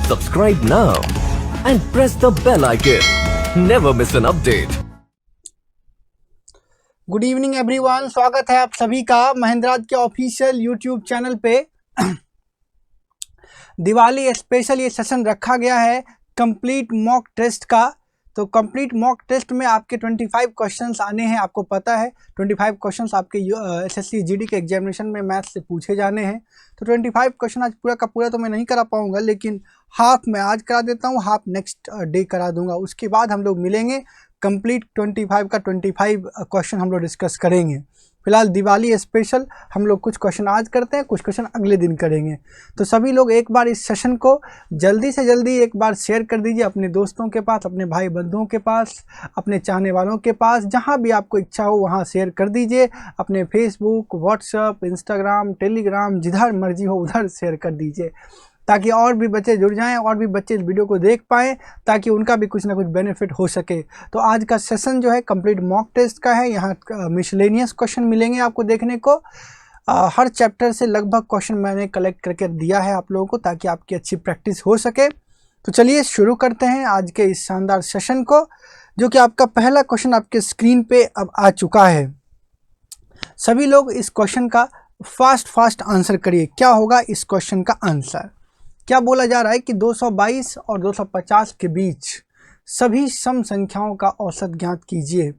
Subscribe now and press the bell icon. Never miss an update. Good evening everyone, स्वागत है आप सभी का महेंद्राज के ऑफिशियल यूट्यूब चैनल पे। दिवाली स्पेशल ये सेशन रखा गया है कंप्लीट मॉक टेस्ट का। तो कंप्लीट मॉक टेस्ट में आपके 25 क्वेश्चंस आने हैं। आपको पता है 25 क्वेश्चंस आपके एसएससी जीडी के एग्जामिनेशन में मैथ्स से पूछे जाने हैं। तो 25 क्वेश्चन आज पूरा का पूरा तो मैं नहीं करा पाऊंगा, लेकिन हाफ मैं आज करा देता हूँ, हाफ नेक्स्ट डे करा दूंगा। उसके बाद हम लोग मिलेंगे, कंप्लीट 25 का 25 क्वेश्चन हम लोग डिस्कस करेंगे। फिलहाल दिवाली स्पेशल हम लोग कुछ क्वेश्चन आज करते हैं, कुछ क्वेश्चन अगले दिन करेंगे। तो सभी लोग एक बार इस सेशन को जल्दी से जल्दी एक बार शेयर कर दीजिए अपने दोस्तों के पास, अपने भाई बंधुओं के पास, अपने चाहने वालों के पास, जहां भी आपको इच्छा हो वहां शेयर कर दीजिए। अपने फेसबुक, व्हाट्सएप, इंस्टाग्राम, टेलीग्राम, जिधर मर्जी हो उधर शेयर कर दीजिए, ताकि और भी बच्चे जुड़ जाएं, और भी बच्चे इस वीडियो को देख पाएँ, ताकि उनका भी कुछ ना कुछ बेनिफिट हो सके। तो आज का सेशन जो है कंप्लीट मॉक टेस्ट का है। यहाँ मिसलेनियस क्वेश्चन मिलेंगे आपको देखने को। हर चैप्टर से लगभग क्वेश्चन मैंने कलेक्ट करके दिया है आप लोगों को, ताकि आपकी अच्छी प्रैक्टिस हो सके। तो चलिए शुरू करते हैं आज के इस शानदार सेशन को, जो कि आपका पहला क्वेश्चन आपके स्क्रीन पे अब आ चुका है। सभी लोग इस क्वेश्चन का फास्ट आंसर करिए। क्या होगा इस क्वेश्चन का आंसर? क्या बोला जा रहा है कि 222 और 250 के बीच सभी सम संख्याओं का औसत ज्ञात कीजिए।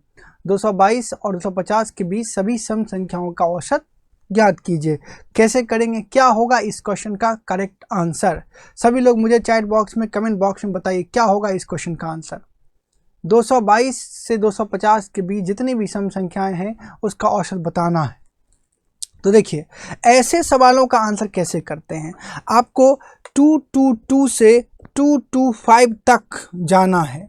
222 और 250 के बीच सभी सम संख्याओं का औसत ज्ञात कीजिए। कैसे करेंगे? क्या होगा इस क्वेश्चन का करेक्ट आंसर? सभी लोग मुझे चैट बॉक्स में, कमेंट बॉक्स में बताइए क्या होगा इस क्वेश्चन का आंसर। 222 से 250 के बीच जितनी भी सम संख्याएं हैं उसका औसत बताना है। तो देखिए, ऐसे सवालों का आंसर कैसे करते हैं। आपको 222 से 225 तक जाना है।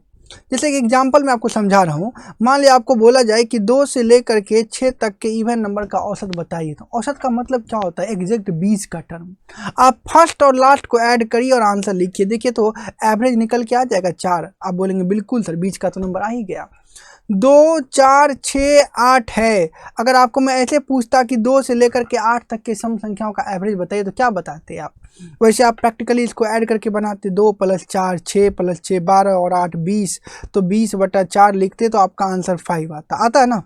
जैसे कि एग्जांपल मैं आपको समझा रहा हूँ। मान लिया आपको बोला जाए कि 2 से लेकर के 6 तक के इवन नंबर का औसत बताइए। तो औसत का मतलब क्या होता है? एग्जैक्ट 20 का टर्म। आप फर्स्ट और लास्ट को ऐड करिए और आंसर लिखिए। देखिए तो एवरेज निकल के आ जाएगा 4। आप बोलेंगे बिल्कुल सर, 20 का तो नंबर आ ही गया। 2, 4, 6, 8 है। अगर आपको मैं ऐसे पूछता कि 2 से लेकर के 8 तक के सम संख्याओं का एवरेज बताइए, तो क्या बताते आप? वैसे आप प्रैक्टिकली इसको ऐड करके बनाते। 2 + 4 6 + 6 12 और 8 20। तो 20/4 लिखते तो आपका आंसर 5 आता है ना।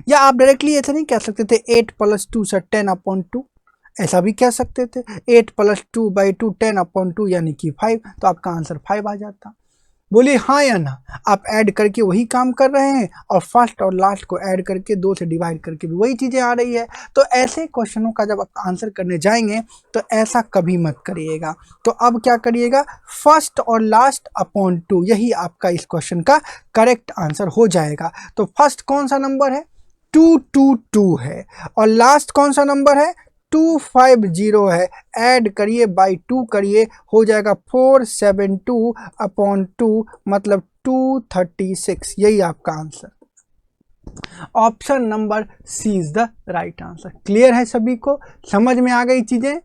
या आप डायरेक्टली ऐसे नहीं कह सकते थे 8 + 2 सर 10/2, ऐसा भी कह सकते थे। 8 + 2/2 10/2 यानी कि 5। तो आपका आंसर 5 आ जाता। बोलिए हाँ या ना। आप ऐड करके वही काम कर रहे हैं, और फर्स्ट और लास्ट को ऐड करके 2 से डिवाइड करके भी वही चीज़ें आ रही है। तो ऐसे क्वेश्चनों का जब आप आंसर करने जाएंगे तो ऐसा कभी मत करिएगा। तो अब क्या करिएगा? फर्स्ट और लास्ट अपॉन 2, यही आपका इस क्वेश्चन का करेक्ट आंसर हो जाएगा। तो फर्स्ट कौन सा नंबर है? 222 है। और लास्ट कौन सा नंबर है? 250 है। ऐड करिए, बाई 2 करिए, हो जाएगा 472/2, मतलब 236। यही आपका answer. Option number C is the right answer. Clear है सभी को? समझ में आ गई चीजें?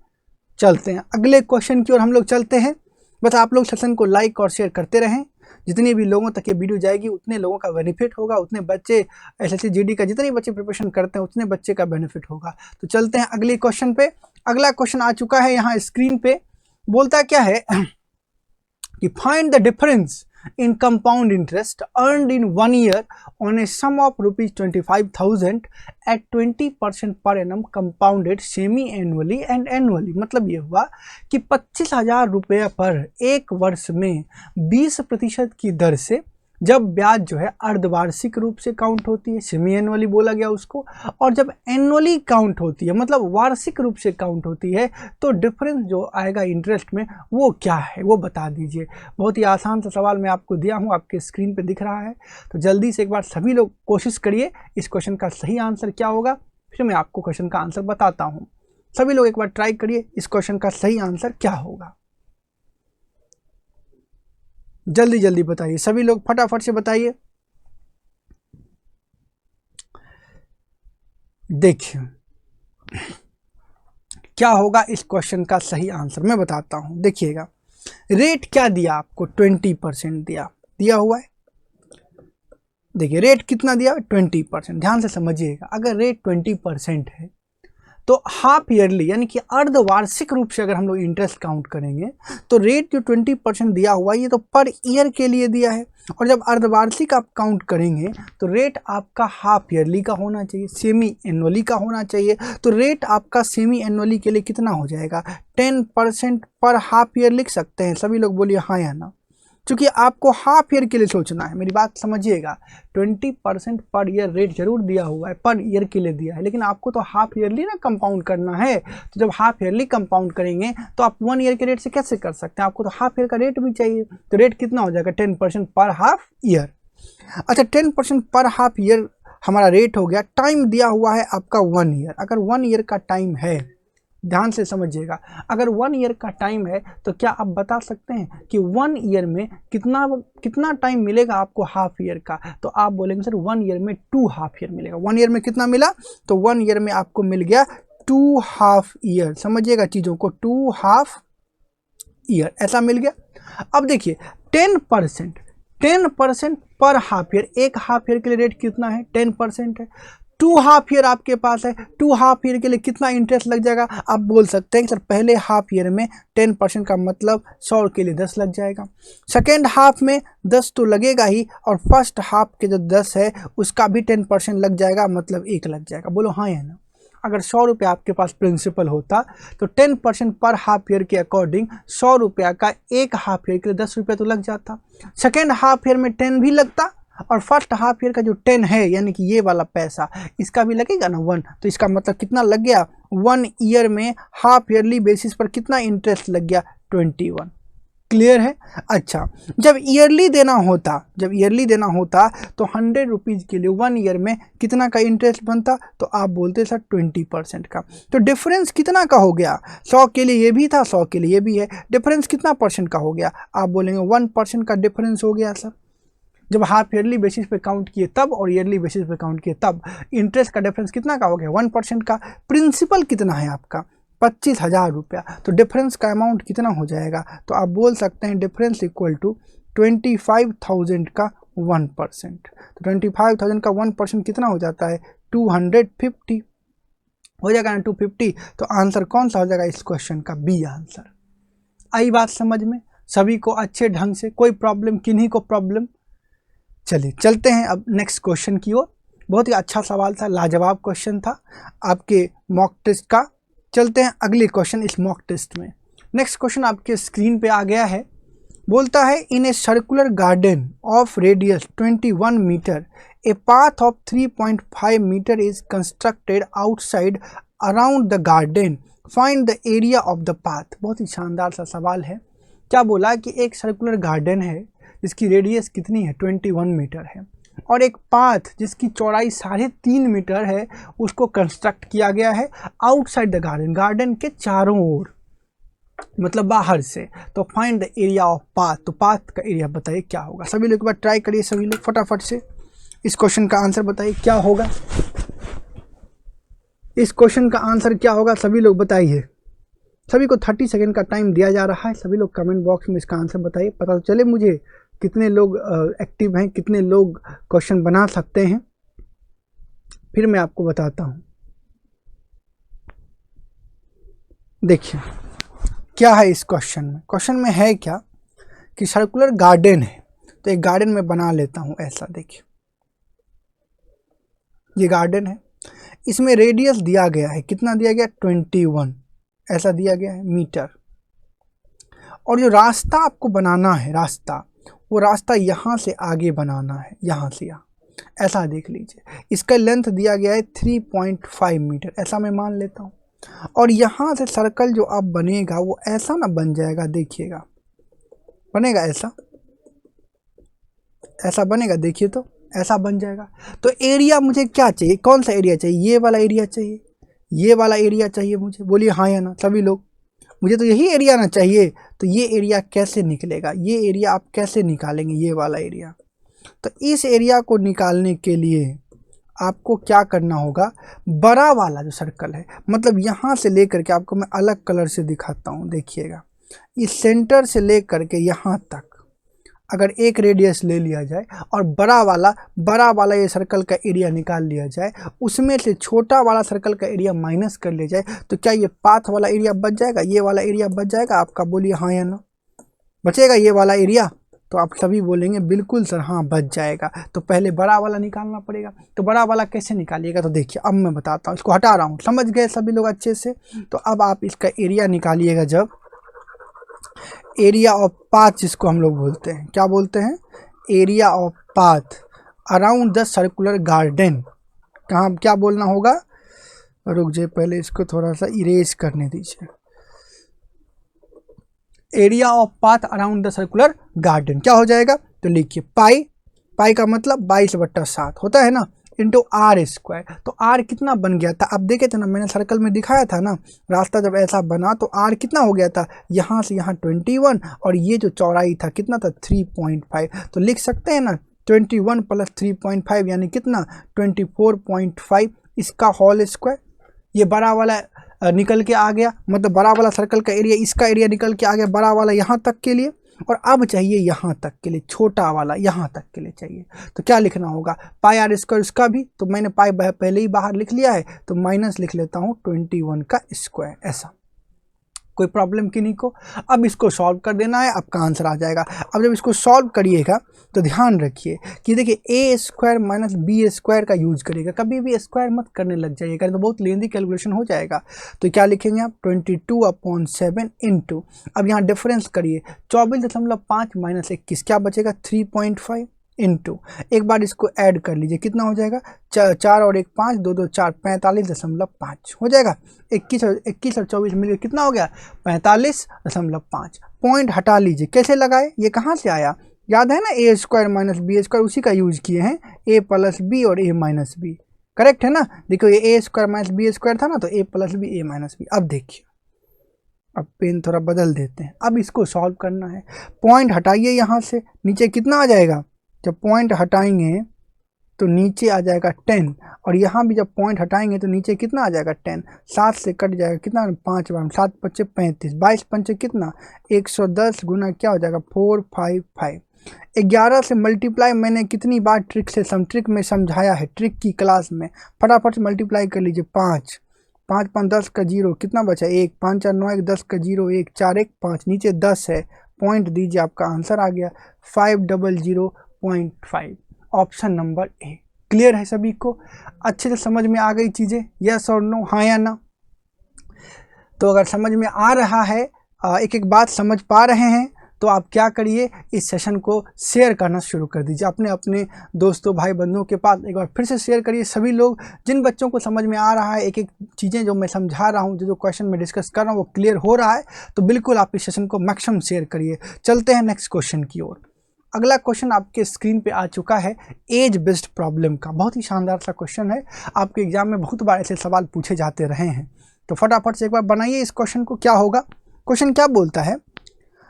चलते हैं अगले क्वेश्चन की ओर हम लोग चलते हैं। बस आप लोग सेशन को लाइक और शेयर करते रहें। जितने भी लोगों तक ये वीडियो जाएगी उतने लोगों का बेनिफिट होगा, उतने बच्चे एसएससी जीडी का जितने बच्चे प्रिपरेशन करते हैं उतने बच्चे का बेनिफिट होगा। तो चलते हैं अगले क्वेश्चन पे। अगला क्वेश्चन आ चुका है यहाँ स्क्रीन पे। बोलता क्या है कि find the difference in compound interest earned in 1 year on a sum of ₹25,000 at 20% per annum compounded semi-annually and annually। मतलब ये हुआ कि 25,000 रुपये पर एक वर्ष में 20% की दर से जब ब्याज जो है अर्धवार्षिक रूप से काउंट होती है, सेमी एनुअली बोला गया उसको, और जब एनुअली काउंट होती है मतलब वार्षिक रूप से काउंट होती है, तो डिफरेंस जो आएगा इंटरेस्ट में वो क्या है वो बता दीजिए। बहुत ही आसान सा सवाल मैं आपको दिया हूँ, आपके स्क्रीन पे दिख रहा है। तो जल्दी से एक बार सभी लोग कोशिश करिए इस क्वेश्चन का सही आंसर क्या होगा, फिर मैं आपको क्वेश्चन का आंसर बताता हूँ। सभी लोग एक बार ट्राई करिए इस क्वेश्चन का सही आंसर क्या होगा। जल्दी जल्दी बताइए, सभी लोग फटाफट से बताइए। देखिए क्या होगा इस क्वेश्चन का सही आंसर, मैं बताता हूं। देखिएगा, रेट क्या दिया आपको? 20% दिया हुआ है। देखिए रेट कितना दिया? 20%। ध्यान से समझिएगा, अगर रेट 20% है तो हाफ ईयरली यानी कि अर्धवार्षिक रूप से अगर हम लोग इंटरेस्ट काउंट करेंगे तो रेट जो 20% दिया हुआ है ये तो पर ईयर के लिए दिया है, और जब अर्धवार्षिक आप काउंट करेंगे तो रेट आपका हाफ ईयरली का होना चाहिए, सेमी एनुअली का होना चाहिए। तो रेट आपका सेमी एनुअली के लिए कितना हो जाएगा, 10% पर हाफ ईयर लिख सकते हैं। सभी लोग बोलिए हाँ या ना, क्योंकि आपको हाफ ईयर के लिए सोचना है, मेरी बात समझिएगा। 20% पर ईयर रेट जरूर दिया हुआ है, पर ईयर के लिए दिया है, लेकिन आपको तो हाफ ईयरली ना कंपाउंड करना है। तो जब हाफ ईयरली कंपाउंड करेंगे तो आप 1 ईयर के रेट से कैसे कर सकते हैं, आपको तो हाफ ईयर का रेट भी चाहिए। तो रेट कितना हो जाएगा, 10% पर हाफ ईयर। अच्छा, 10% पर हाफ ईयर हमारा रेट हो गया। टाइम दिया हुआ है आपका 1 ईयर। अगर 1 ईयर का टाइम है, ध्यान से समझिएगा, अगर 1 ईयर का टाइम है तो क्या आप बता सकते हैं कि 1 ईयर में कितना टाइम मिलेगा आपको हाफ ईयर का? तो आप बोलेंगे सर 1 ईयर में 2 हाफ ईयर मिलेगा। 1 ईयर में कितना मिला, तो 1 ईयर में आपको मिल गया 2 हाफ ईयर। समझिएगा चीज़ों को, 2 हाफ ईयर ऐसा मिल गया। अब देखिए 10% पर हाफ ईयर, एक हाफ ईयर के लिए रेट कितना है, 10% है। 2 हाफ ईयर आपके पास है, 2 हाफ ईयर के लिए कितना इंटरेस्ट लग जाएगा? आप बोल सकते हैं कि सर पहले हाफ ईयर में 10% का मतलब 100 के लिए 10 लग जाएगा, सेकेंड हाफ में 10 तो लगेगा ही, और फर्स्ट हाफ के जो 10 है उसका भी 10% लग जाएगा, मतलब 1 लग जाएगा। बोलो हाँ या ना। अगर 100 रुपये आपके पास प्रिंसिपल होता तो 10% पर हाफ ईयर के अकॉर्डिंग 100 रुपया का एक हाफ ईयर के लिए 10 रुपये तो लग जाता, सेकेंड हाफ ईयर में 10 भी लगता, और फर्स्ट हाफ ईयर का जो 10 है यानी कि ये वाला पैसा इसका भी लगेगा ना 1। तो इसका मतलब कितना लग गया, 1 ईयर में हाफ ईयरली बेसिस पर कितना इंटरेस्ट लग गया, 21। क्लियर है? अच्छा, जब ईयरली देना होता तो 100 रुपीज़ के लिए 1 ईयर में कितना का इंटरेस्ट बनता? तो आप बोलते सर 20% का। तो डिफरेंस कितना का हो गया, 100 के लिए ये भी था, 100 के लिए ये भी है, डिफरेंस कितना परसेंट का हो गया? आप बोलेंगे 1% का डिफरेंस हो गया सर। जब हाफ ईयरली बेसिस पे काउंट किए तब और ईयरली बेसिस पे काउंट किए तब इंटरेस्ट का डिफरेंस कितना का हो गया, 1% का। प्रिंसिपल कितना है आपका, 25,000 रुपया। तो डिफरेंस का अमाउंट कितना हो जाएगा? तो आप बोल सकते हैं डिफरेंस इक्वल टू 25,000 का 1%। तो 25,000 का 1% कितना हो जाता है, 250 हो जाएगा ना, 250। तो आंसर कौन सा हो जाएगा इस क्वेश्चन का, बी आंसर। आई बात समझ में सभी को अच्छे ढंग से, कोई प्रॉब्लम, किन्हीं को प्रॉब्लम? चलिए चलते हैं अब नेक्स्ट क्वेश्चन की ओर। बहुत ही अच्छा सवाल था, लाजवाब क्वेश्चन था आपके मॉक टेस्ट का। चलते हैं अगले क्वेश्चन इस मॉक टेस्ट में। नेक्स्ट क्वेश्चन आपके स्क्रीन पे आ गया है। बोलता है in a circular garden of radius 21 metre a path of 3.5 metre is constructed outside around the garden, find the area of the path. बहुत ही शानदार सा सवाल है। क्या बोला कि एक सर्कुलर गार्डन है जिसकी रेडियस कितनी है, 21 मीटर है, और एक पाथ जिसकी चौड़ाई 3.5 मीटर है उसको कंस्ट्रक्ट किया गया है आउटसाइड द गार्डन, गार्डन के चारों ओर, मतलब बाहर से। तो find the area of path, तो पाथ का एरिया बताइए क्या होगा। सभी लोग एक बार ट्राई करिए, सभी लोग फटाफट से इस क्वेश्चन का आंसर बताइए क्या होगा। इस क्वेश्चन का आंसर क्या होगा, सभी लोग बताइए। सभी को 30 सेकंड का टाइम दिया जा रहा है। सभी लोग कमेंट बॉक्स में इसका आंसर बताइए, पता तो चले मुझे कितने लोग एक्टिव हैं, कितने लोग क्वेश्चन बना सकते हैं, फिर मैं आपको बताता हूं। देखिए क्या है इस क्वेश्चन में। क्वेश्चन में है क्या कि सर्कुलर गार्डन है, तो एक गार्डन में बना लेता हूं ऐसा। देखिए ये गार्डन है, इसमें रेडियस दिया गया है, कितना दिया गया, 21 ऐसा दिया गया है मीटर। और जो रास्ता आपको बनाना है, रास्ता, वो रास्ता यहाँ से आगे बनाना है, यहाँ से यहाँ, ऐसा देख लीजिए। इसका लेंथ दिया गया है 3.5 मीटर, ऐसा मैं मान लेता हूँ। और यहाँ से सर्कल जो अब बनेगा वो ऐसा ना बन जाएगा, देखिएगा बनेगा ऐसा, ऐसा बनेगा, देखिए तो ऐसा बन जाएगा। तो एरिया मुझे क्या चाहिए, कौन सा एरिया चाहिए, ये वाला एरिया चाहिए, ये वाला एरिया चाहिए मुझे। बोलिए हाँ या ना सभी लोग। मुझे तो यही एरिया ना चाहिए। तो ये एरिया कैसे निकलेगा, ये एरिया आप कैसे निकालेंगे, ये वाला एरिया। तो इस एरिया को निकालने के लिए आपको क्या करना होगा, बड़ा वाला जो सर्कल है, मतलब यहाँ से लेकर के, आपको मैं अलग कलर से दिखाता हूँ, देखिएगा, इस सेंटर से लेकर के यहाँ तक अगर एक रेडियस ले लिया जाए और बड़ा वाला ये सर्कल का एरिया निकाल लिया जाए, उसमें से छोटा वाला सर्कल का एरिया माइनस कर लिया जाए, तो क्या ये पाथ वाला एरिया बच जाएगा, ये वाला एरिया बच जाएगा? आपका बोलिए हाँ या ना, बचेगा ये वाला एरिया? तो आप सभी बोलेंगे बिल्कुल सर हाँ बच जाएगा। तो पहले बड़ा वाला निकालना पड़ेगा। तो बड़ा वाला कैसे निकालिएगा? तो देखिए अब मैं बताता हूँ, इसको हटा रहा हूँ, समझ गए सभी लोग अच्छे से? तो अब आप इसका एरिया निकालिएगा, जब एरिया ऑफ पाथ जिसको हम लोग बोलते हैं, क्या बोलते हैं? Area of path around the circular garden. कहाँ क्या बोलना होगा? रुक जाइए, पहले इसको थोड़ा सा इरेज करने दीजिए। Area of path around the circular garden क्या हो जाएगा? तो लिखिए पाई का मतलब 22/7 होता है ना, इंटू आर स्क्वायर। तो आर कितना बन गया था? अब देखे थे ना, मैंने सर्कल में दिखाया था ना, रास्ता जब ऐसा बना तो आर कितना हो गया था? यहाँ से यहाँ 21, और ये जो चौड़ाई था कितना था? 3.5। तो लिख सकते हैं ना 21 + 3.5 यानी कितना? 24.5, इसका होल स्क्वायर। ये बड़ा वाला निकल के आ गया, मतलब बड़ा वाला सर्कल का एरिया, इसका एरिया निकल के आ गया बड़ा वाला यहाँ तक के लिए, और अब चाहिए यहाँ तक के लिए, छोटा वाला यहाँ तक के लिए चाहिए। तो क्या लिखना होगा? पाई आर स्क्वायर उसका भी, तो मैंने पाई पहले ही बाहर लिख लिया है, तो माइनस लिख लेता हूँ 21 का स्क्वायर। ऐसा कोई प्रॉब्लम की नहीं को। अब इसको सॉल्व कर देना है, आपका आंसर आ जाएगा। अब जब इसको सॉल्व करिएगा तो ध्यान रखिए कि देखिए a² - b² का यूज करिएगा, कभी भी स्क्वायर मत करने लग जाइएगा, तो बहुत लेंदी कैलकुलेशन हो जाएगा। तो क्या लिखेंगे आप? 22/7 इंटू, अब यहाँ डिफरेंस करिए, 24.5 - 21 क्या बचेगा? 3.5 इंटू, एक बार इसको ऐड कर लीजिए, कितना हो जाएगा? 4 और 1 5, 2 2 4, 45.5 हो जाएगा। 21 और 24 मिलकर कितना हो गया? 45.5। पॉइंट हटा लीजिए, कैसे लगाए? ये कहाँ से आया? याद है ना, a² - b², उसी का यूज किए हैं, a + b और a - b, करेक्ट है ना? देखो ये a² - b² था ना, तो a + b a - b। अब देखिए, अब पेन थोड़ा बदल देते हैं, अब इसको सॉल्व करना है। पॉइंट हटाइए, यहाँ से नीचे कितना आ जाएगा? जब पॉइंट हटाएंगे तो नीचे आ जाएगा 10, और यहाँ भी जब पॉइंट हटाएंगे तो नीचे कितना आ जाएगा? 10। 7 से कट जाएगा कितना? 5 बार, 7 × 5 = 35, 22 × 5 कितना? 110 गुना क्या हो जाएगा? 455। 11 से मल्टीप्लाई मैंने कितनी बार ट्रिक में समझाया है, ट्रिक की क्लास में। फटाफट से मल्टीप्लाई कर लीजिए। 5 5 5 10 का 0 कितना बचा? 1 5 4 9 1 10 का 0 1 4 1 5, नीचे 10 है, पॉइंट दीजिए, आपका आंसर आ गया 500.5, ऑप्शन नंबर ए। क्लियर है सभी को? अच्छे से समझ में आ गई चीज़ें? यस और नो, हाँ या ना? तो अगर समझ में आ रहा है, एक एक बात समझ पा रहे हैं, तो आप क्या करिए, इस सेशन को शेयर करना शुरू कर दीजिए अपने दोस्तों भाई बंधुओं के पास। एक बार फिर से शेयर करिए सभी लोग, जिन बच्चों को समझ में आ रहा है, एक एक चीज़ें जो मैं समझा रहा हूँ, जो क्वेश्चन में डिस्कस कर रहा हूँ वो क्लियर हो रहा है, तो बिल्कुल आप इस सेशन को मैक्सिमम शेयर करिए। चलते हैं नेक्स्ट क्वेश्चन की ओर। अगला क्वेश्चन आपके स्क्रीन पे आ चुका है, एज बेस्ड प्रॉब्लम का। बहुत ही शानदार सा क्वेश्चन है, आपके एग्जाम में बहुत बार ऐसे सवाल पूछे जाते रहे हैं। तो फटाफट से एक बार बनाइए इस क्वेश्चन को। क्या होगा? क्वेश्चन क्या बोलता है?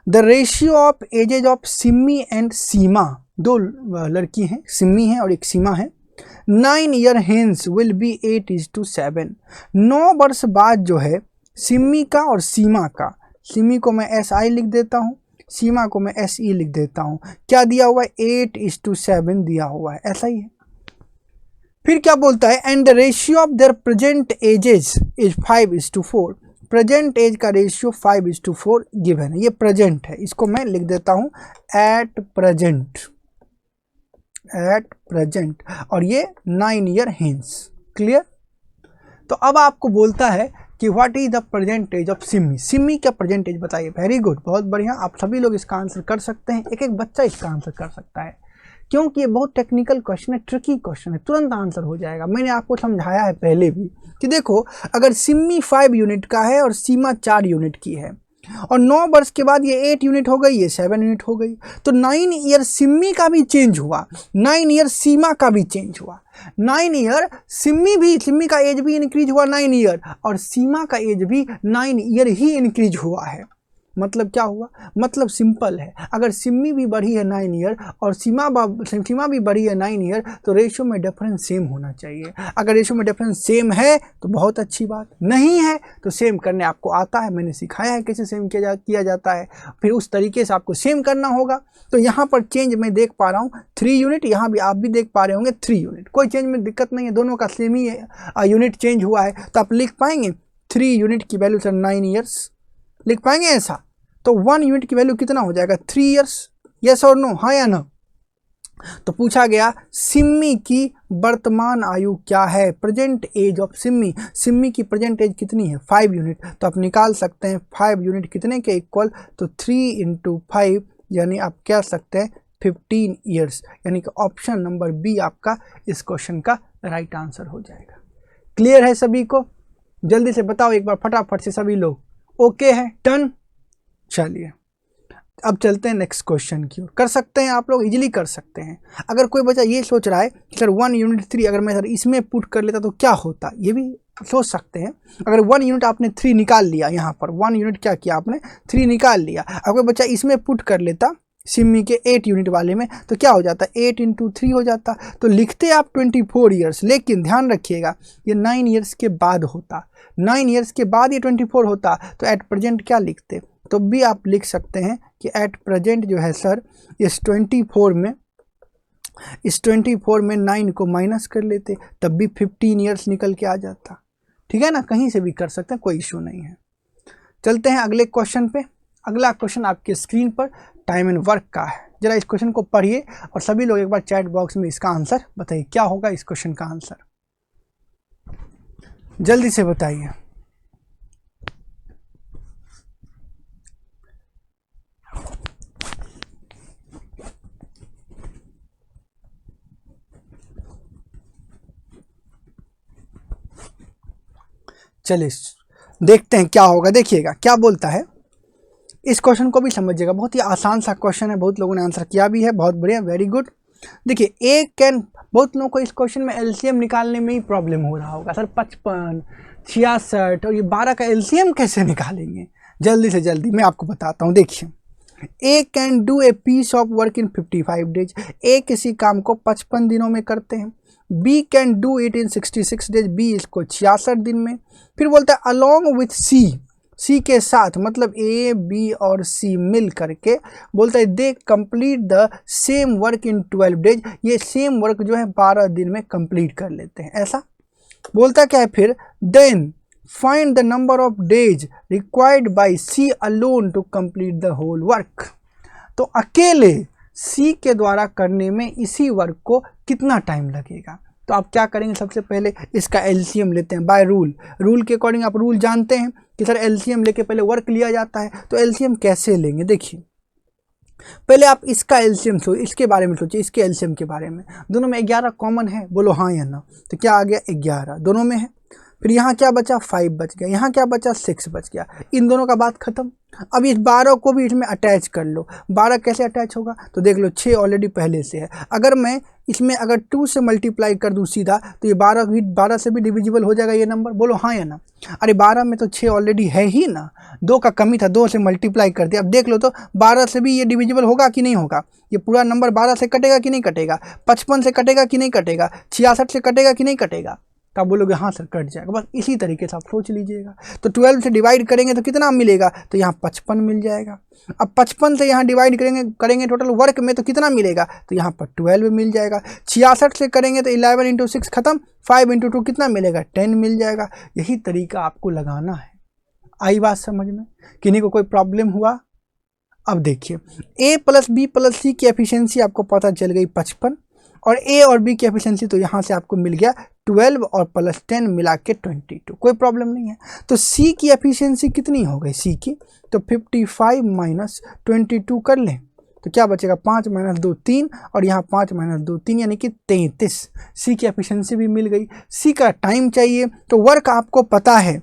The ratio of ages of Simi and Seema, दो लड़की हैं, सिमी है और एक सीमा है। 9 ईयर हेंस विल बी 8:7। 9 वर्ष बाद जो है सिमी का और सीमा का, सिमी को मैं SI लिख देता हूँ, सीमा को मैं SE लिख देता हूँ। क्या दिया हुआ है? 8:7 दिया हुआ है, ऐसा ही है। फिर क्या बोलता है? And the ratio of their present ages is 5:4। Present age का रेशियो 5:4 गिवन है। ये प्रेजेंट है, इसको मैं लिख देता हूँ एट प्रेजेंट, और ये 9 ईयर हेंस। क्लियर? तो अब आपको बोलता है कि what is the present age of Simi. Simi का प्रेजेंट एज बताइए। वेरी गुड, बहुत बढ़िया, आप सभी लोग इसका आंसर कर सकते हैं, एक एक बच्चा इसका आंसर कर सकता है, क्योंकि ये बहुत टेक्निकल क्वेश्चन है, ट्रिकी क्वेश्चन है, तुरंत आंसर हो जाएगा। मैंने आपको समझाया है पहले भी कि देखो, अगर सिमी 5 यूनिट का है और सीमा 4 यूनिट की है, और 9 वर्ष के बाद ये 8 यूनिट हो गई, ये 7 यूनिट हो गई, तो 9 ईयर सिमी का भी चेंज हुआ, 9 ईयर सीमा का भी चेंज हुआ। 9 ईयर सिमी का एज भी इंक्रीज हुआ 9 ईयर, और सीमा का एज भी 9 ईयर ही इंक्रीज हुआ है। मतलब क्या हुआ, मतलब सिंपल है, अगर सिमी भी बढ़ी है 9 ईयर और सीमा भी बढ़ी है 9 ईयर तो रेशियो में डिफरेंस सेम होना चाहिए। अगर रेशियो में डिफरेंस सेम है तो बहुत अच्छी बात, नहीं है तो सेम करने आपको आता है, मैंने सिखाया है कैसे सेम किया जाता है, फिर उस तरीके से आपको सेम करना होगा। तो यहाँ पर चेंज मैं देख पा रहा हूँ 3 यूनिट, यहाँ भी आप भी देख पा रहे होंगे 3 यूनिट, कोई चेंज में दिक्कत नहीं है, दोनों का सेम ही यूनिट चेंज हुआ है। तो आप लिख पाएंगे 3 यूनिट की वैल्यू सर 9 ईयर्स, लिख पाएंगे ऐसा? तो 1 यूनिट की वैल्यू कितना हो जाएगा 3 ईयर्स, यस और नो, हाँ या ना? तो पूछा गया सिमी की वर्तमान आयु क्या है, present age of Simi, Simi की प्रेजेंट एज कितनी है 5 यूनिट। तो आप निकाल सकते हैं 5 यूनिट कितने के इक्वल, तो 3 × 5 यानी आप कह सकते हैं 15 ईयर्स, यानी कि ऑप्शन नंबर बी आपका इस क्वेश्चन का राइट आंसर हो जाएगा। क्लियर है सभी को? जल्दी से बताओ एक बार फटाफट से सभी लोग, ओके है, डन। चलिए अब चलते हैं नेक्स्ट क्वेश्चन की ओर। कर सकते हैं आप लोग, इजीली कर सकते हैं। अगर कोई बच्चा ये सोच रहा है कि सर 1 यूनिट 3 अगर मैं सर इसमें पुट कर लेता तो क्या होता, ये भी सोच सकते हैं। अगर 1 यूनिट आपने 3 निकाल लिया, यहाँ पर 1 यूनिट क्या किया आपने 3 निकाल लिया, अगर कोई बच्चा इसमें पुट कर लेता सिमी के 8 यूनिट वाले में तो क्या हो जाता, 8 × 3 हो जाता। तो लिखते आप 24 ईयर्स, लेकिन ध्यान रखिएगा ये 9 ईयर्स के बाद होता, 9 ईयर्स के बाद ये 24 होता। तो एट प्रेजेंट क्या लिखते, तो भी आप लिख सकते हैं कि एट प्रेजेंट जो है सर इस 24 में 9 को माइनस कर लेते, तब भी 15 ईयर्स निकल के आ जाता। ठीक है ना, कहीं से भी कर सकते हैं, कोई इशू नहीं है। चलते हैं अगले क्वेश्चन पे। अगला क्वेश्चन आपके स्क्रीन पर टाइम एंड वर्क का है। जरा इस क्वेश्चन को पढ़िए और सभी लोग एक बार चैट बॉक्स में इसका आंसर बताइए, क्या होगा इस क्वेश्चन का आंसर, जल्दी से बताइए। चलिए देखते हैं क्या होगा, देखिएगा क्या बोलता है। इस क्वेश्चन को भी समझिएगा, बहुत ही आसान सा क्वेश्चन है, बहुत लोगों ने आंसर किया भी है, बहुत बढ़िया, वेरी गुड। देखिए एक कैन, बहुत लोगों को इस क्वेश्चन में एलसीएम निकालने में ही प्रॉब्लम हो रहा होगा, सर 55, 66 और ये 12 का एलसीएम कैसे निकालेंगे। जल्दी से जल्दी मैं आपको बताता हूँ। देखिए A can do a piece of work in 55 days, A किसी काम को 55 दिनों में करते हैं। B can do it in 66 days, B इसको 66 दिन में। फिर बोलता है अलॉन्ग विथ सी, सी के साथ मतलब ए बी और सी मिल करके बोलता है they complete the same work in 12 days, ये सेम वर्क जो है 12 दिन में कंप्लीट कर लेते हैं। ऐसा बोलता क्या है फिर, then find the number of days required by C alone to complete the whole work. तो अकेले सी के द्वारा करने में इसी वर्क को कितना टाइम लगेगा। तो आप क्या करेंगे, सबसे पहले इसका एलसीएम लेते हैं बाय रूल, रूल के अकॉर्डिंग आप रूल जानते हैं कि सर एलसीएम लेके पहले वर्क लिया जाता है। तो एलसीएम कैसे लेंगे, देखिए पहले आप इसका एलसीएम सोचिए, इसके बारे में सोचिए, इसके एलसीएम के बारे में। दोनों में 11 कॉमन है, बोलो हाँ या ना। तो क्या आ गया 11 दोनों में है। फिर यहाँ क्या बचा 5 बच गया, यहाँ क्या बचा 6 बच गया, इन दोनों का बात खत्म। अब इस 12 को भी इसमें अटैच कर लो। 12 कैसे अटैच होगा, तो देख लो 6 ऑलरेडी पहले से है। अगर मैं इसमें अगर 2 से मल्टीप्लाई कर दूँ सीधा तो ये 12 से भी डिविजिबल हो जाएगा ये नंबर, बोलो हाँ या ना। अरे 12 में तो 6 ऑलरेडी है ही ना, 2 का कमी था, 2 से मल्टीप्लाई कर दिया। अब देख लो तो 12 से भी ये डिविजिबल होगा कि नहीं होगा, ये पूरा नंबर 12 से कटेगा कि नहीं कटेगा, 55 से कटेगा कि नहीं कटेगा, 66 से कटेगा कि नहीं कटेगा। तो आप बोलोगे हाँ सर कट जाएगा, बस इसी तरीके से आप सोच लीजिएगा। तो 12 से डिवाइड करेंगे तो कितना मिलेगा, तो यहाँ 55 मिल जाएगा। अब 55 से यहाँ डिवाइड करेंगे टोटल वर्क में तो कितना मिलेगा, तो यहाँ पर 12 मिल जाएगा। 66 से करेंगे तो 11 × 6 खत्म, 5 × 2 कितना मिलेगा 10 मिल जाएगा। यही तरीका आपको लगाना है। आई बात समझ में, किन्हीं को कोई प्रॉब्लम हुआ। अब देखिए a + b + c की एफिशिएंसी आपको पता चल गई 55 और a और b की एफिशिएंसी तो यहाँ से आपको मिल गया 12 और +10 मिला के 22, कोई प्रॉब्लम नहीं है। तो c की एफिशिएंसी कितनी हो गई, c की तो 55 - 22 कर लें तो क्या बचेगा 5 - 2 3 और यहाँ 5 - 2 3 यानी कि 33। c की एफिशिएंसी भी मिल गई। c का टाइम चाहिए, तो वर्क आपको पता है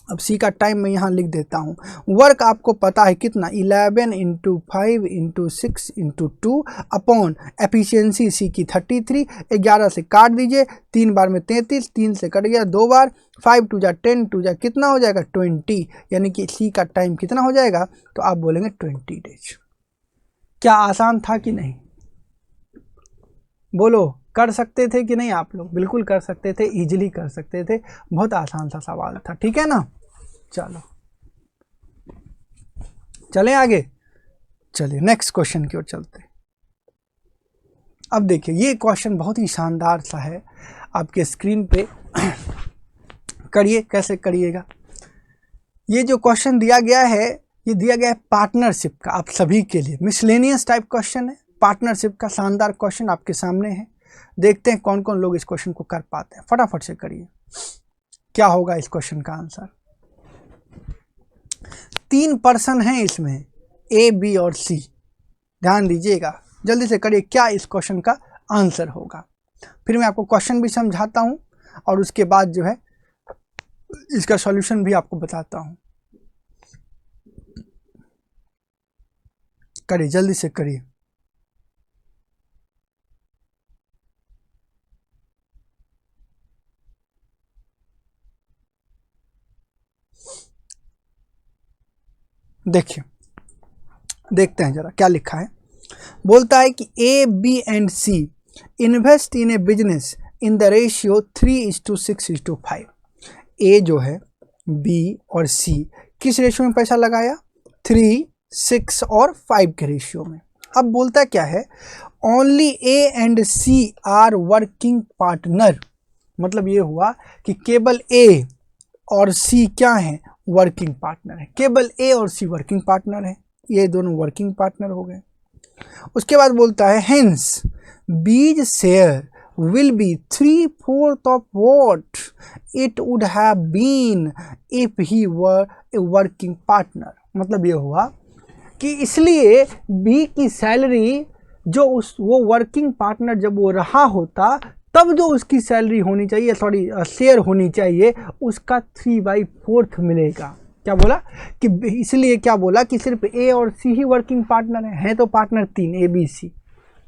अब सी का टाइम मैं यहाँ लिख देता हूँ। वर्क आपको पता है कितना, 11 × 5 × 6 × 2 अपॉन एफिशिएंसी सी की 33। 11 से काट दीजिए, 3 बार में 33, 3 से कट गया 2 बार, 5 2 जा 10, 2 जा कितना हो जाएगा 20, यानी कि सी का टाइम कितना हो जाएगा, तो आप बोलेंगे 20 डेज। क्या आसान था कि नहीं? बोलो, कर सकते थे कि नहीं आप लोग? बिल्कुल कर सकते थे, इजीली कर सकते थे, बहुत आसान सा सवाल था, ठीक है ना। चलो चलें आगे, चलिए नेक्स्ट क्वेश्चन की ओर चलते हैं। अब देखिए ये क्वेश्चन बहुत ही शानदार सा है, आपके स्क्रीन पे करिए, कैसे करिएगा। ये जो क्वेश्चन दिया गया है, ये दिया गया है पार्टनरशिप का, आप सभी के लिए मिसलेनियस टाइप क्वेश्चन है, पार्टनरशिप का शानदार क्वेश्चन आपके सामने है। देखते हैं कौन कौन लोग इस क्वेश्चन को कर पाते हैं, फटाफट से करिए। क्या होगा इस क्वेश्चन का आंसर? 3 पर्सन हैं इसमें, ए, बी और सी। ध्यान दीजिएगा, जल्दी से करिए क्या इस क्वेश्चन का आंसर होगा। फिर मैं आपको क्वेश्चन भी समझाता हूं और उसके बाद जो है इसका सॉल्यूशन भी आपको बताता हूं। करिए, जल्दी से करिए। देखिए, देखते हैं जरा क्या लिखा है। बोलता है कि A, B and C invest in a business in the ratio 3:6:5। A जो है, बी और सी किस रेशियो में पैसा लगाया? 3, 6 और 5 के रेशियो में। अब बोलता क्या है, only A and C are working partner. मतलब ये हुआ कि केवल ए और सी क्या है, वर्किंग पार्टनर है। केवल ए और सी वर्किंग पार्टनर है, ये दोनों वर्किंग पार्टनर हो गए। उसके बाद बोलता है hence B's share will be 3/4 of what it would have been if he were a working partner. मतलब ये हुआ कि इसलिए बी की सैलरी जो वो वर्किंग पार्टनर जब वो रहा होता, तब जो उसकी सैलरी होनी चाहिए, शेयर होनी चाहिए, उसका 3/4 मिलेगा। क्या बोला कि इसलिए क्या बोला कि सिर्फ ए और सी ही वर्किंग पार्टनर हैं तो पार्टनर 3 ए, बी, सी।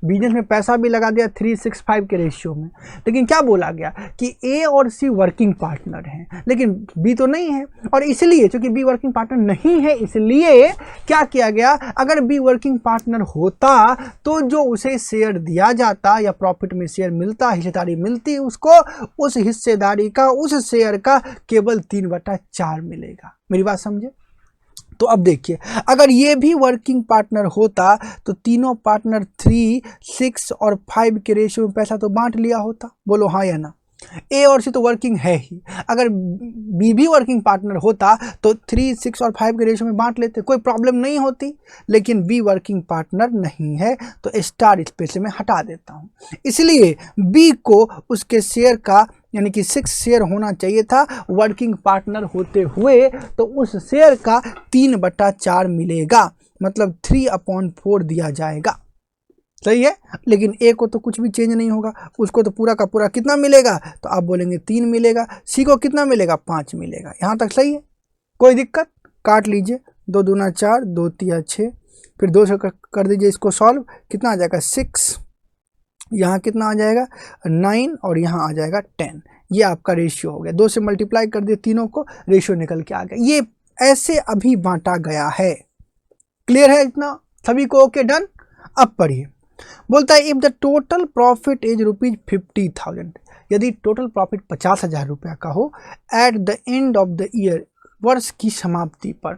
बिजनेस में पैसा भी लगा दिया 3:6:5 के रेशियो में, लेकिन क्या बोला गया कि ए और सी वर्किंग पार्टनर हैं, लेकिन बी तो नहीं है। और इसलिए चूंकि बी वर्किंग पार्टनर नहीं है, इसलिए क्या किया गया, अगर बी वर्किंग पार्टनर होता तो जो उसे शेयर दिया जाता या प्रॉफिट में शेयर मिलता, हिस्सेदारी मिलती, उसको उस हिस्सेदारी का, उस शेयर का केवल 3/4 मिलेगा। मेरी बात समझे? तो अब देखिए, अगर ये भी वर्किंग पार्टनर होता तो तीनों पार्टनर 3, 6 और 5 के रेशियो में पैसा तो बांट लिया होता। बोलो हाँ या ना। ए और सी तो वर्किंग है ही, अगर बी भी वर्किंग पार्टनर होता तो 3, 6 और 5 के रेशियो में बांट लेते, कोई प्रॉब्लम नहीं होती। लेकिन बी वर्किंग पार्टनर नहीं है तो स्टार इस पे से मैं हटा देता हूँ। इसलिए बी को उसके शेयर का यानी कि 6 शेयर होना चाहिए था वर्किंग पार्टनर होते हुए, तो उस शेयर का 3/4 मिलेगा, मतलब 3/4 दिया जाएगा। सही है। लेकिन ए को तो कुछ भी चेंज नहीं होगा, उसको तो पूरा का पूरा कितना मिलेगा, तो आप बोलेंगे 3 मिलेगा। सी को कितना मिलेगा, 5 मिलेगा। यहाँ तक सही है, कोई दिक्कत? काट लीजिए, 2 दूना 4, 2 तिया 6, फिर 2 से कर दीजिए इसको सॉल्व, कितना आ जाएगा 6, यहाँ कितना आ जाएगा 9 और यहाँ आ जाएगा 10। ये आपका रेशियो हो गया, 2 से मल्टीप्लाई कर दिए तीनों को, रेशियो निकल के आ गया। ये ऐसे अभी बांटा गया है। क्लियर है इतना सभी को? Okay, done. अब पढ़िए, बोलता है if the total profit is ₹50,000, यदि टोटल प्रॉफिट 50,000 रुपया का हो at the end of the year, वर्ष की समाप्ति पर,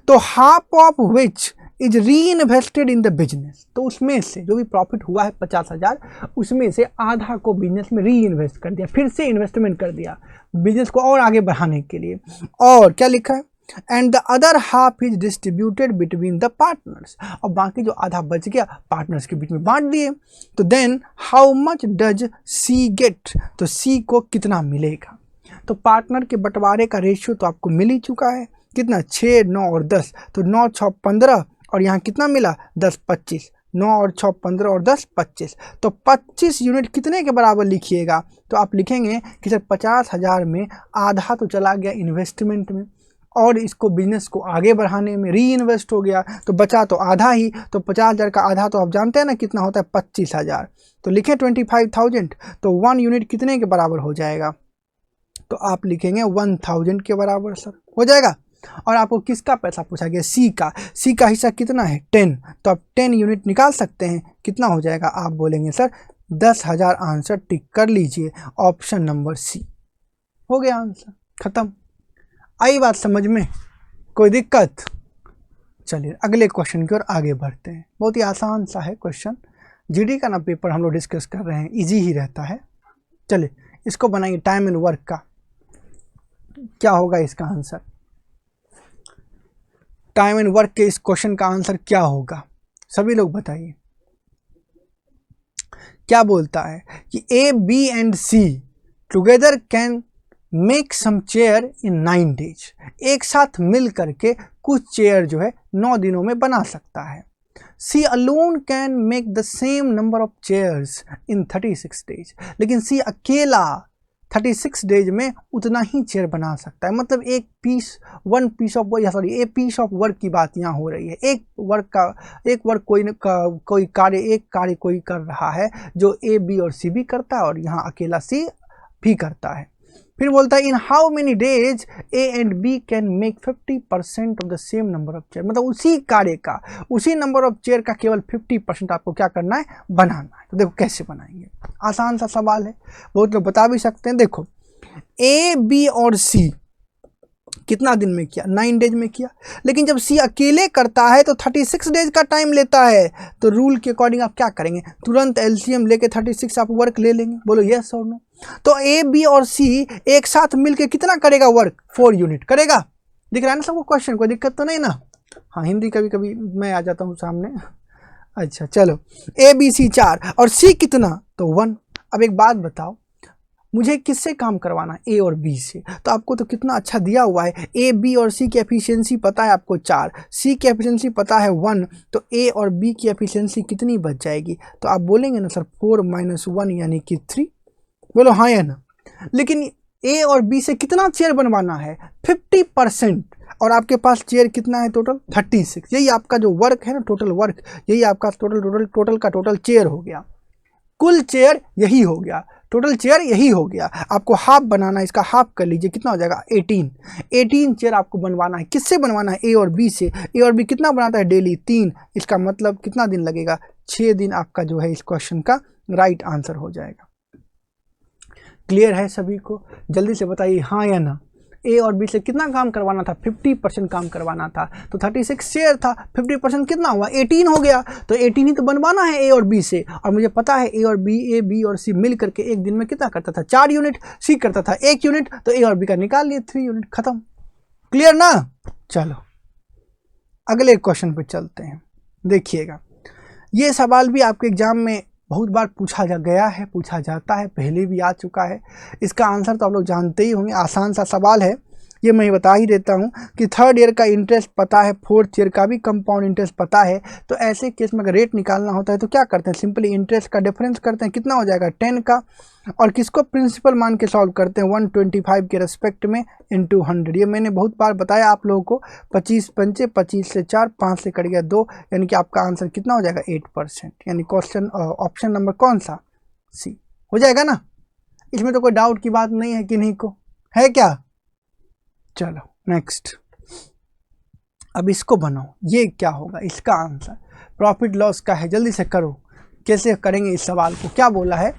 तो हाफ ऑफ विच इज री इन्वेस्टेड इन द बिजनेस, तो उसमें से जो भी प्रॉफिट हुआ है 50,000, उसमें से आधा को बिजनेस में री इन्वेस्ट कर दिया, फिर से इन्वेस्टमेंट कर दिया बिजनेस को और आगे बढ़ाने के लिए। और क्या लिखा है, and the other half is distributed between the partners, और बाकी जो आधा बच गया पार्टनर्स के बीच में बांट दिए। तो then how much does C get, तो सी को कितना मिलेगा? तो पार्टनर के बंटवारे का रेशियो तो आपको मिल ही चुका है, कितना 6, 9 और 10, तो 9, 6, 15 और यहाँ कितना मिला 10, 25, 9 और 6, 15 और 10, 25, तो 25 यूनिट कितने के बराबर लिखिएगा? तो आप लिखेंगे कि सर 50,000 में आधा तो चला गया इन्वेस्टमेंट में, और इसको बिजनेस को आगे बढ़ाने में री इन्वेस्ट हो गया, तो बचा तो आधा ही, तो 50,000 का आधा तो आप जानते हैं ना कितना होता है, 25,000। तो लिखें 25,000, तो 1 यूनिट कितने के बराबर हो जाएगा, तो आप लिखेंगे 1000 के बराबर सर, हो जाएगा। और आपको किसका पैसा पूछा गया, सी का हिस्सा कितना है 10, तो आप 10 यूनिट निकाल सकते हैं, कितना हो जाएगा, आप बोलेंगे सर 10,000 आंसर टिक कर लीजिए, ऑप्शन नंबर सी, हो गया आंसर, खत्म। आई बात समझ में, कोई दिक्कत? चलिए अगले क्वेश्चन की ओर आगे बढ़ते हैं। बहुत ही आसान सा है क्वेश्चन, जीडी का ना पेपर हम लोग डिस्कस कर रहे हैं, इजी ही रहता है। चलिए इसको बनाइए, टाइम एंड वर्क का क्या होगा इसका आंसर, टाइम एंड वर्क के इस क्वेश्चन का आंसर क्या होगा, सभी लोग बताइए। क्या बोलता है कि A B and C together can make some chair in 9 days, एक साथ मिल करके कुछ चेयर जो है 9 दिनों में बना सकता है। C alone can make the same number of chairs in 36 days, लेकिन सी अकेला 36 डेज में उतना ही चेयर बना सकता है। मतलब एक पीस ऑफ वर्क की बात यहाँ हो रही है। एक वर्क कोई कार्य कोई कर रहा है जो ए बी और सी भी करता है, और यहाँ अकेला सी भी करता है। फिर बोलता है in how many days A and B can make 50% of the same number of chair, मतलब उसी कार्य का, उसी नंबर ऑफ चेयर का केवल 50% आपको क्या करना है, बनाना है। तो देखो कैसे बनाएंगे, आसान सा सवाल है, बहुत लोग बता भी सकते हैं। देखो ए बी और सी कितना दिन में किया, 9 डेज में किया, लेकिन जब सी अकेले करता है तो 36 डेज का टाइम लेता है। तो रूल के अकॉर्डिंग आप क्या करेंगे, तुरंत एलसीएम लेके 36 आप वर्क ले लेंगे, बोलो यस और नो। तो ए बी और सी एक साथ मिलके कितना करेगा वर्क, 4 यूनिट करेगा। दिख रहा है ना सबको क्वेश्चन, कोई दिक्कत तो नहीं ना? हाँ हिंदी कभी कभी मैं आ जाता हूँ सामने। अच्छा चलो, ए बी सी 4 और सी कितना, तो 1। अब एक बात बताओ, मुझे किससे काम करवाना, ए और बी से, तो आपको तो कितना अच्छा दिया हुआ है, ए बी और सी की एफिशिएंसी पता है आपको 4, सी की एफिशिएंसी पता है 1, तो ए और बी की एफिशिएंसी कितनी बच जाएगी, तो आप बोलेंगे ना सर 4 - 1 यानी कि 3, बोलो हाँ या ना। लेकिन ए और बी से कितना चेयर बनवाना है, 50%, और आपके पास चेयर कितना है टोटल, 36। यही आपका जो वर्क है ना, टोटल वर्क, यही आपका टोटल चेयर हो गया, कुल चेयर यही हो गया, टोटल चेयर यही हो गया। आपको हाफ बनाना है, इसका हाफ कर लीजिए, कितना हो जाएगा 18 चेयर आपको बनवाना है। किससे बनवाना है, ए और बी से। ए और बी कितना बनाता है डेली, 3, इसका मतलब कितना दिन लगेगा, 6 दिन आपका जो है इस क्वेश्चन का राइट आंसर हो जाएगा। क्लियर है सभी को, जल्दी से बताइए हाँ या ना। ए और बी से कितना काम करवाना था, 50% काम करवाना था, तो 36 चेयर था, 50% कितना हुआ, 18 हो गया, तो 18 ही तो बनवाना है ए और बी से। और मुझे पता है ए बी और सी मिल करके एक दिन में कितना करता था, 4 यूनिट, सी करता था 1 यूनिट, तो ए और बी का निकाल लिए 3 यूनिट, खत्म। क्लियर ना? चलो अगले क्वेश्चन पे चलते हैं। देखिएगा, ये सवाल भी आपके एग्जाम में बहुत बार पूछा जाता है, पहले भी आ चुका है। इसका आंसर तो आप लोग जानते ही होंगे, आसान सा सवाल है, ये मैं बता ही देता हूँ कि 3rd ईयर का इंटरेस्ट पता है, 4th ईयर का भी कंपाउंड इंटरेस्ट पता है। तो ऐसे केस में अगर रेट निकालना होता है तो क्या करते हैं, सिंपली इंटरेस्ट का डिफरेंस करते हैं, कितना हो जाएगा 10 का, और किसको प्रिंसिपल मान के सॉल्व करते हैं 125 के रेस्पेक्ट में इंटू 100। ये मैंने बहुत बार बताया आप लोगों को, 25 पंचे 25 से 4, 5 से कट गया 2, यानी कि आपका आंसर कितना हो जाएगा 8%। यानी क्वेश्चन ऑप्शन नंबर कौन सा, सी हो जाएगा ना। इसमें तो कोई डाउट की बात नहीं है, किन्हीं को है क्या? चलो नेक्स्ट, अब इसको बनाओ, ये क्या होगा, इसका आंसर प्रॉफिट लॉस का है, जल्दी से करो। कैसे करेंगे इस सवाल को, क्या बोला है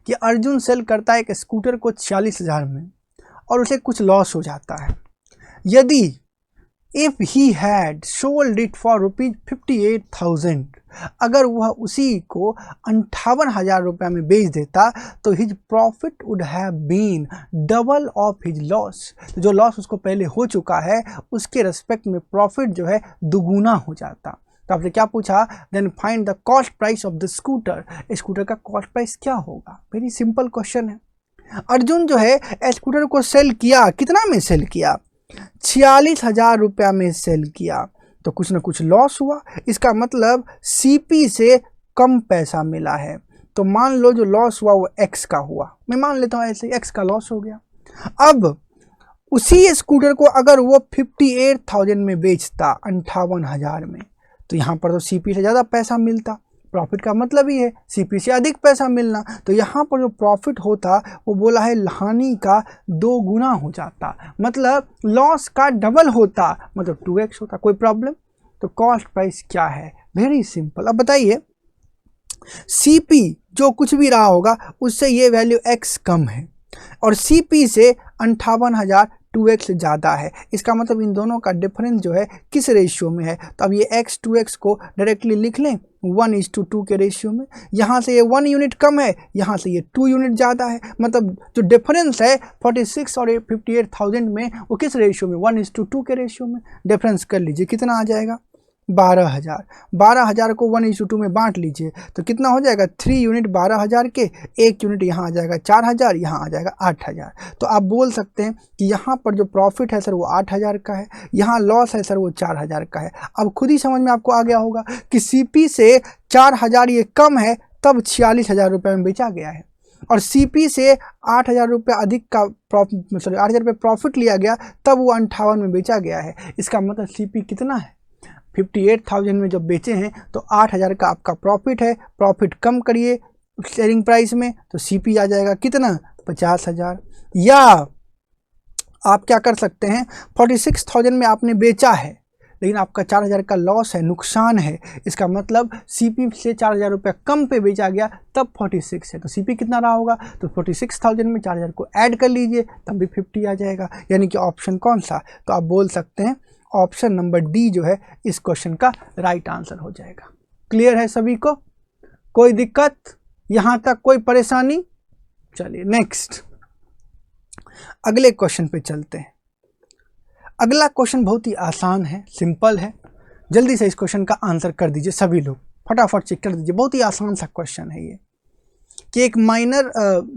कि अर्जुन सेल करता है एक स्कूटर को 46,000 में और उसे कुछ लॉस हो जाता है। यदि if he had sold it for ₹58,000, अगर वह उसी को 58,000 रुपये में बेच देता तो his profit would have been double of his loss. तो जो लॉस उसको पहले हो चुका है उसके रेस्पेक्ट में प्रॉफिट जो है दुगुना हो जाता। तो आपसे क्या पूछा, then find the cost price of the scooter, scooter का कॉस्ट प्राइस क्या होगा। वेरी सिंपल क्वेश्चन है। अर्जुन जो है स्कूटर को सेल किया, कितना में सेल किया, 46,000 रुपया में सेल किया, तो कुछ ना कुछ लॉस हुआ। इसका मतलब सीपी से कम पैसा मिला है, तो मान लो जो लॉस हुआ वो एक्स का हुआ, मैं मान लेता हूँ ऐसे, एक्स का लॉस हो गया। अब उसी स्कूटर को अगर वो 58,000 में बेचता, 58,000 में, तो यहाँ पर तो सीपी से ज़्यादा पैसा मिलता। प्रॉफिट का मतलब ही है सीपी से अधिक पैसा मिलना। तो यहाँ पर जो प्रॉफिट होता वो बोला है हानि का 2 गुना हो जाता, मतलब लॉस का डबल होता, मतलब 2x होता। कोई प्रॉब्लम? तो कॉस्ट प्राइस क्या है? Very simple. अब बताइए, सीपी जो कुछ भी रहा होगा उससे ये वैल्यू x कम है और सीपी से 58,000 2x ज़्यादा है। इसका मतलब इन दोनों का डिफरेंस जो है किस रेशियो में है? तो अब ये x 2x को डायरेक्टली लिख लें 1:2 के रेशियो में। यहाँ से ये 1 यूनिट कम है, यहाँ से ये 2 यूनिट ज़्यादा है। मतलब जो डिफरेंस है 46 और 58,000 में, वो किस रेशियो में? 1:2 के रेशियो में। डिफरेंस कर लीजिए, कितना आ जाएगा? 12,000। 12,000 को 1:2 में बांट लीजिए तो कितना हो जाएगा? 3 यूनिट 12,000 के, 1 यूनिट यहाँ आ जाएगा 4,000, यहाँ आ जाएगा 8,000। तो आप बोल सकते हैं कि यहाँ पर जो प्रॉफिट है सर वो 8,000 का है, यहाँ लॉस है सर वो 4,000 का है। अब खुद ही समझ में आपको आ गया होगा कि सीपी से 4,000 ये कम है, तब 46,000 रुपये में बेचा गया है, और सीपी से 8,000 रुपये अधिक का 8,000 रुपये प्रॉफिट लिया गया, तब वो 58 में बेचा गया है। इसका मतलब सीपी कितना है? 58,000 में जब बेचे हैं तो 8,000 का आपका प्रॉफिट है। प्रॉफिट कम करिए सेलिंग प्राइस में तो सीपी आ जाएगा कितना? 50,000। या आप क्या कर सकते हैं, 46,000 में आपने बेचा है लेकिन आपका 4,000 का लॉस है, नुकसान है। इसका मतलब सीपी से 4,000 रुपये कम पे बेचा गया, तब 46 है। तो सीपी कितना रहा होगा? तो 46,000 में 4,000 को ऐड कर लीजिए, तब भी 50 आ जाएगा। यानी कि ऑप्शन कौन सा? तो आप बोल सकते हैं ऑप्शन नंबर डी जो है इस क्वेश्चन का राइट आंसर हो जाएगा। क्लियर है सभी को? कोई दिक्कत यहां तक? कोई परेशानी? चलिए नेक्स्ट, अगले क्वेश्चन पे चलते हैं। अगला क्वेश्चन बहुत ही आसान है, सिंपल है। जल्दी से इस क्वेश्चन का आंसर कर दीजिए सभी लोग, फटाफट चेक कर दीजिए। बहुत ही आसान सा क्वेश्चन है ये कि एक miner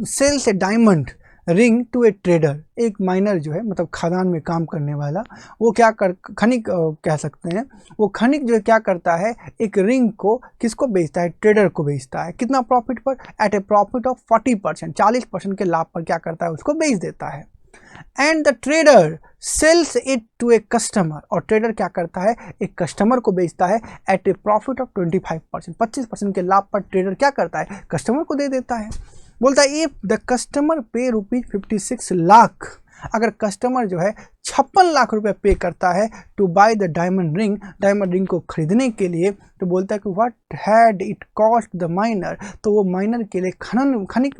sells a diamond ring to a trader. एक माइनर जो है मतलब खदान में काम करने वाला, वो क्या कर खनिक कह सकते हैं, वो खनिक जो है क्या करता है, एक रिंग को किसको बेचता है? ट्रेडर को बेचता है। कितना प्रॉफिट पर? एट ए प्रॉफिट ऑफ 40%, 40% के लाभ पर क्या करता है? उसको बेच देता है। And the trader sells it to a customer, और ट्रेडर क्या करता है? एक कस्टमर को बेचता है एट ए प्रॉफिट ऑफ 25%, 25% के लाभ पर ट्रेडर क्या करता है? कस्टमर को दे देता है। बोलता है इफ द कस्टमर पे ₹56 लाख, अगर कस्टमर जो है 56 लाख रुपए पे करता है to buy the diamond ring को खरीदने के लिए, तो बोलता है कि what had it cost the miner, तो वो माइनर के लिए खनिक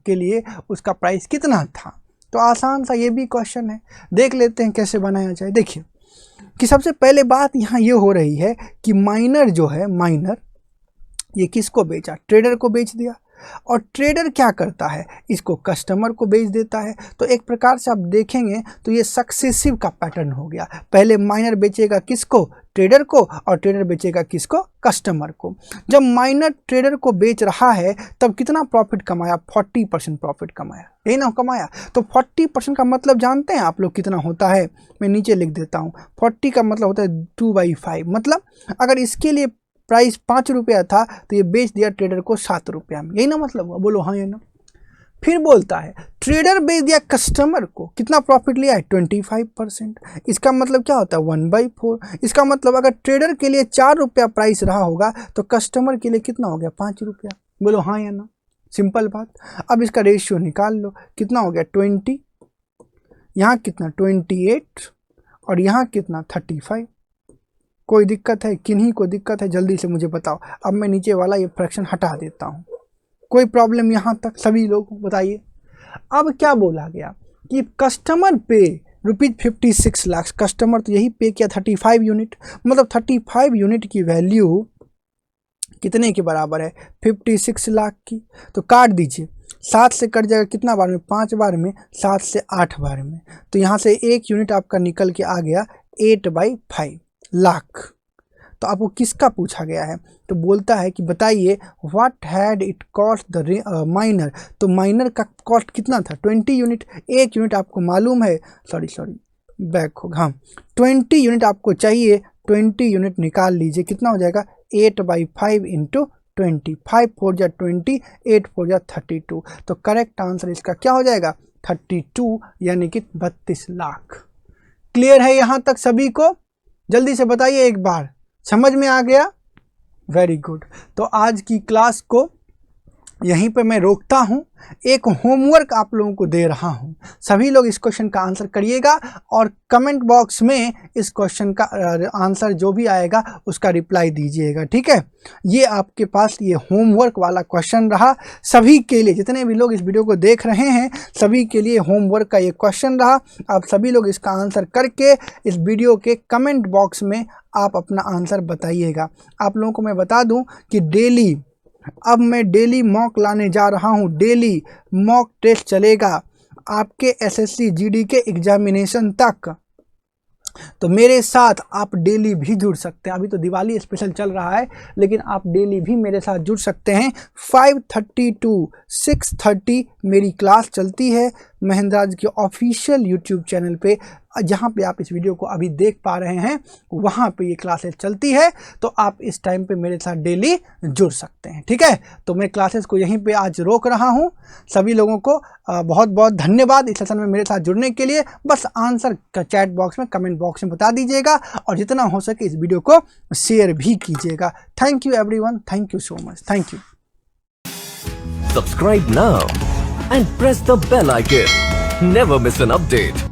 के लिए उसका प्राइस कितना था? तो आसान सा ये भी क्वेश्चन है, देख लेते हैं कैसे बनाया जाए। देखिए कि सबसे पहले बात यहाँ ये हो रही है कि माइनर जो है, माइनर ये किसको बेचा? ट्रेडर को बेच दिया। और ट्रेडर क्या करता है? इसको कस्टमर को बेच देता है। तो एक प्रकार से आप देखेंगे तो ये सक्सेसिव का पैटर्न हो गया। पहले माइनर बेचेगा किसको? ट्रेडर को, और ट्रेडर बेचेगा किसको? कस्टमर को। जब माइनर ट्रेडर को बेच रहा है तब कितना प्रॉफिट कमाया? 40% प्रॉफिट कमाया, यही ना कमाया। तो 40% का मतलब जानते हैं आप लोग कितना होता है? मैं नीचे लिख देता हूँ। 40 का मतलब होता है 2/5, मतलब अगर इसके लिए प्राइस 5 रुपया था तो ये बेच दिया ट्रेडर को 7 रुपया में, यही ना मतलब हुआ? बोलो हाँ या ना। फिर बोलता है ट्रेडर बेच दिया कस्टमर को, कितना प्रॉफिट लिया है? 25%। इसका मतलब क्या होता है? 1/4। इसका मतलब अगर ट्रेडर के लिए 4 रुपया प्राइस रहा होगा तो कस्टमर के लिए कितना हो गया? 5 रुपया। बोलो हाँ या ना। सिंपल बात। अब इसका रेशियो निकाल लो, कितना हो गया? 20, यहाँ कितना? 28, और यहाँ कितना? 35। कोई दिक्कत है? किन्हीं को दिक्कत है? जल्दी से मुझे बताओ। अब मैं नीचे वाला ये फ्रैक्शन हटा देता हूँ। कोई प्रॉब्लम यहाँ तक? सभी लोग बताइए। अब क्या बोला गया कि कस्टमर पे ₹56 लाख, कस्टमर तो यही पे किया 35 यूनिट, मतलब 35 यूनिट की वैल्यू कितने के बराबर है? 56 लाख की। तो काट दीजिए, 7 से कट जाएगा कितना बार में? 5 बार में, 7 से 8 बार में। तो यहाँ से 1 यूनिट आपका निकल के आ गया 8/5 लाख। तो आपको किसका पूछा गया है? तो बोलता है कि बताइए what had it cost the miner, तो माइनर का कॉस्ट कितना था? 20 यूनिट। 1 यूनिट आपको मालूम है, सॉरी बैक होगा, हाँ 20 यूनिट आपको चाहिए। 20 यूनिट निकाल लीजिए, कितना हो जाएगा? 8/5 इंटू 20, 5 4 जा 20, 8 4 जा 32। तो करेक्ट आंसर इसका क्या हो जाएगा? 532 यानी कि 32 लाख। क्लियर है यहाँ तक सभी को? जल्दी से बताइए एक बार, समझ में आ गया? Very good. तो आज की क्लास को यहीं पे मैं रोकता हूँ। एक होमवर्क आप लोगों को दे रहा हूँ, सभी लोग इस क्वेश्चन का आंसर करिएगा और कमेंट बॉक्स में इस क्वेश्चन का आंसर जो भी आएगा उसका रिप्लाई दीजिएगा, ठीक है? ये आपके पास ये होमवर्क वाला क्वेश्चन रहा सभी के लिए, जितने भी लोग इस वीडियो को देख रहे हैं सभी के लिए होमवर्क का ये क्वेश्चन रहा। आप सभी लोग इसका आंसर करके इस वीडियो के कमेंट बॉक्स में आप अपना आंसर बताइएगा। आप लोगों को मैं बता दूं कि डेली, अब मैं डेली मॉक लाने जा रहा हूं, डेली मॉक टेस्ट चलेगा आपके एसएससी जीडी के एग्जामिनेशन तक। तो मेरे साथ आप डेली भी जुड़ सकते हैं। अभी तो दिवाली स्पेशल चल रहा है, लेकिन आप डेली भी मेरे साथ जुड़ सकते हैं। 5:30 to 6:30 मेरी क्लास चलती है महेंद्राज के ऑफिशियल यूट्यूब चैनल पे, जहाँ पे आप इस वीडियो को अभी देख पा रहे हैं वहाँ पे ये क्लासेस चलती है। तो आप इस टाइम पे मेरे साथ डेली जुड़ सकते हैं, ठीक है? तो मैं क्लासेस को यहीं पे आज रोक रहा हूँ। सभी लोगों को बहुत बहुत धन्यवाद इस सेशन में मेरे साथ जुड़ने के लिए। बस आंसर का चैट बॉक्स में, कमेंट बॉक्स में बता दीजिएगा और जितना हो सके इस वीडियो को शेयर भी कीजिएगा। Thank you everyone, thank you so much, thank you. Subscribe now and press the bell icon. Never miss an update.